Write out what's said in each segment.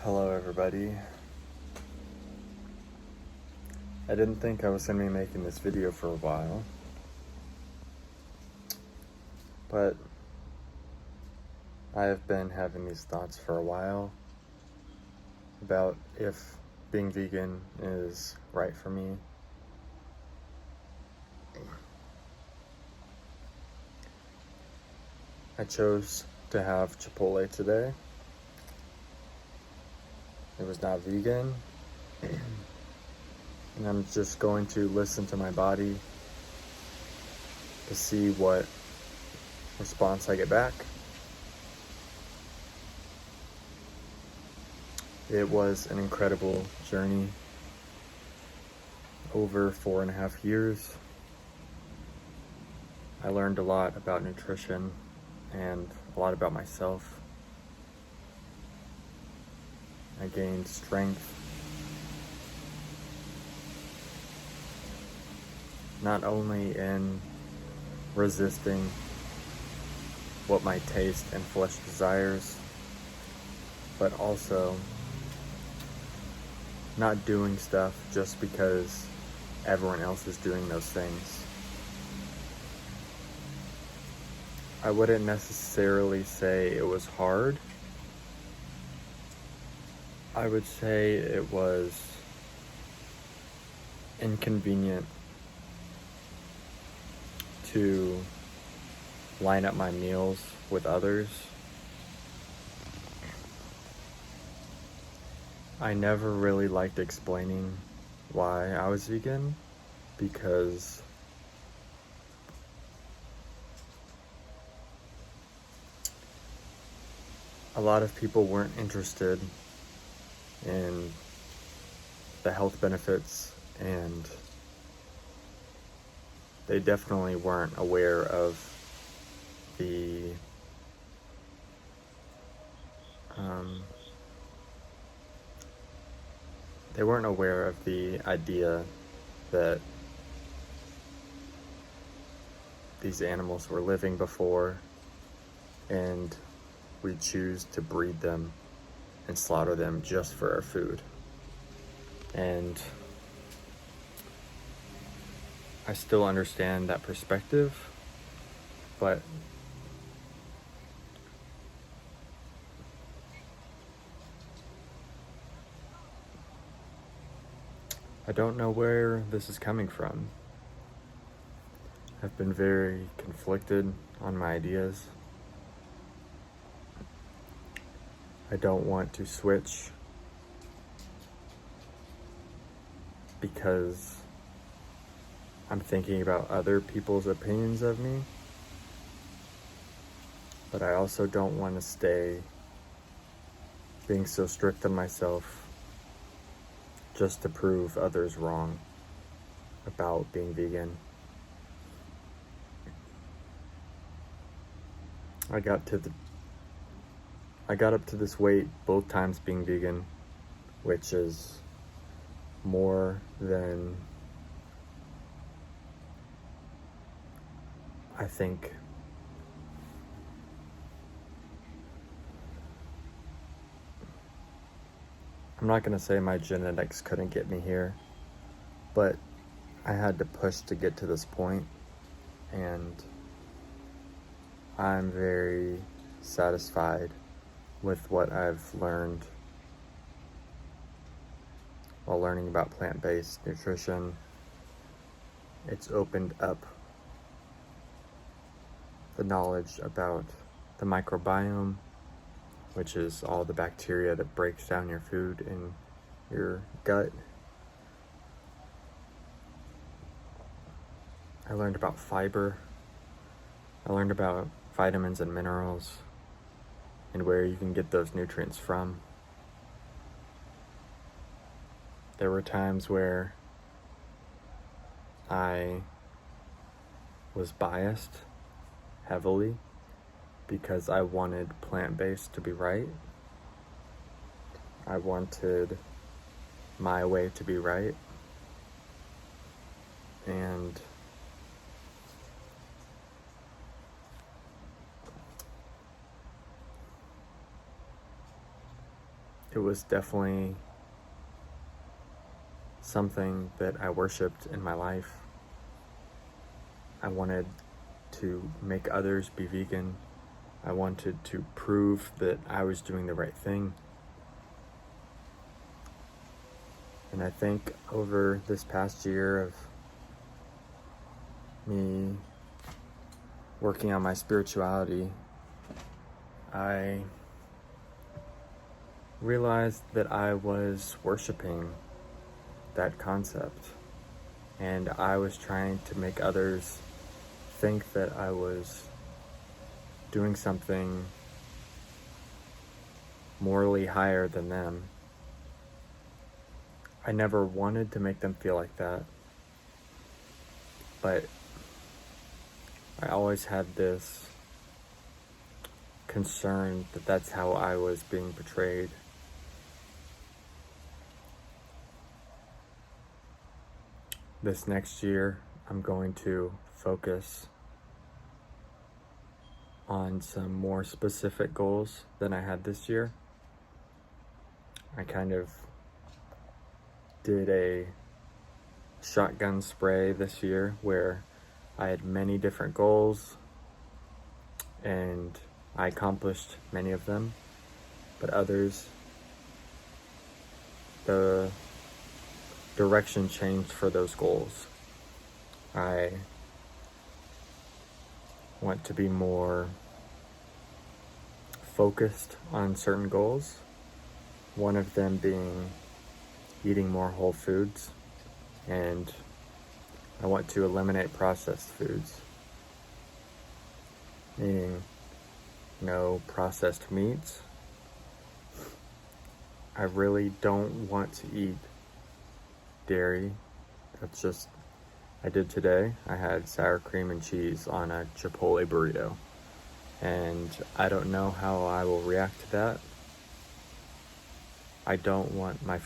Hello everybody. I didn't think I was going to be making this video for a while, but I have been having these thoughts for a while about if being vegan is right for me. I chose to have Chipotle today. It was not vegan. And I'm just going to listen to my body to see what response I get back. It was an incredible journey over 4.5 years. I learned a lot about nutrition and a lot about myself. I gained strength, not only in resisting what my taste and flesh desires, but also not doing stuff just because everyone else is doing those things. I wouldn't necessarily say it was hard. I would say it was inconvenient to line up my meals with others. I never really liked explaining why I was vegan because a lot of people weren't interested in the health benefits, and they definitely weren't aware of the idea that these animals were living before and we choose to breed them and slaughter them just for our food. And I still understand that perspective, but I don't know where this is coming from. I've been very conflicted on my ideas. I don't want to switch because I'm thinking about other people's opinions of me, but I also don't want to stay being so strict on myself just to prove others wrong about being vegan. I got up to this weight both times being vegan, which is more than I think I'm not going to say my genetics couldn't get me here, but I had to push to get to this point, and I'm very satisfied with what I've learned while learning about plant-based nutrition. It's opened up the knowledge about the microbiome, which is all the bacteria that breaks down your food in your gut. I learned about fiber. I learned about vitamins and minerals and where you can get those nutrients from. There were times where I was biased heavily because I wanted plant-based to be right. I wanted my way to be right. And it was definitely something that I worshipped in my life. I wanted to make others be vegan. I wanted to prove that I was doing the right thing. And I think over this past year of me working on my spirituality, I realized that I was worshiping that concept, and I was trying to make others think that I was doing something morally higher than them. I never wanted to make them feel like that, but I always had this concern that that's how I was being portrayed. This next year, I'm going to focus on some more specific goals than I had this year. I kind of did a shotgun spray this year where I had many different goals and I accomplished many of them, but others, the direction changed for those goals. I want to be more focused on certain goals, one of them being eating more whole foods, and I want to eliminate processed foods, meaning no processed meats. I really don't want to eat dairy. That's just, I did today. I had sour cream and cheese on a Chipotle burrito, and I don't know how I will react to that. I don't want the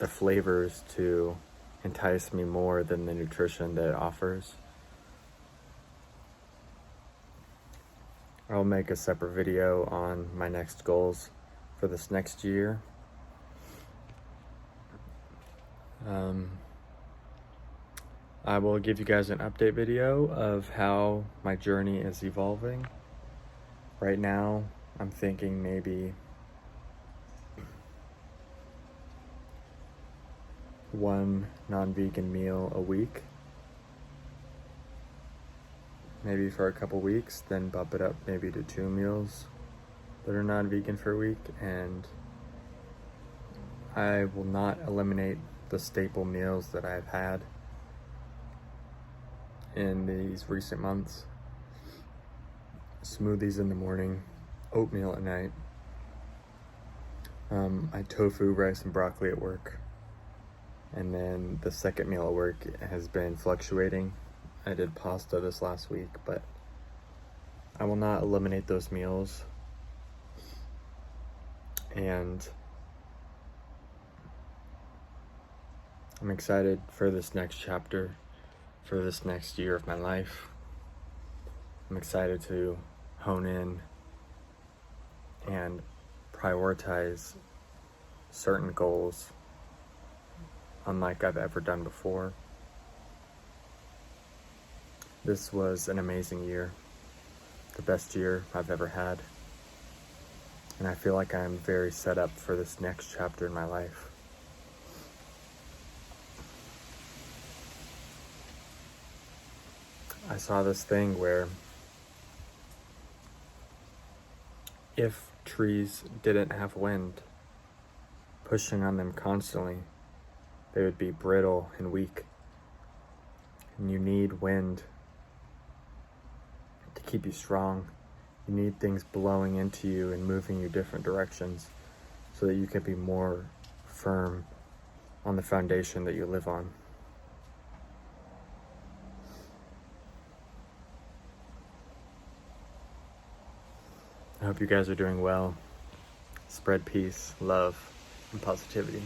flavors to entice me more than the nutrition that it offers. I'll make a separate video on my next goals for this next year. I will give you guys an update video of how my journey is evolving. Right now, I'm thinking maybe one non-vegan meal a week, maybe for a couple weeks, then bump it up maybe to 2 meals that are non-vegan for a week. And I will not eliminate the staple meals that I've had in these recent months. Smoothies in the morning, oatmeal at night. I tofu, rice, and broccoli at work. And then the second meal at work has been fluctuating. I did pasta this last week, but I will not eliminate those meals. And I'm excited for this next chapter, for this next year of my life. I'm excited to hone in and prioritize certain goals unlike I've ever done before. This was an amazing year, the best year I've ever had, and I feel like I'm very set up for this next chapter in my life. I saw this thing where if trees didn't have wind pushing on them constantly, they would be brittle and weak. And you need wind to keep you strong. You need things blowing into you and moving you different directions so that you can be more firm on the foundation that you live on. I hope you guys are doing well. Spread peace, love, and positivity.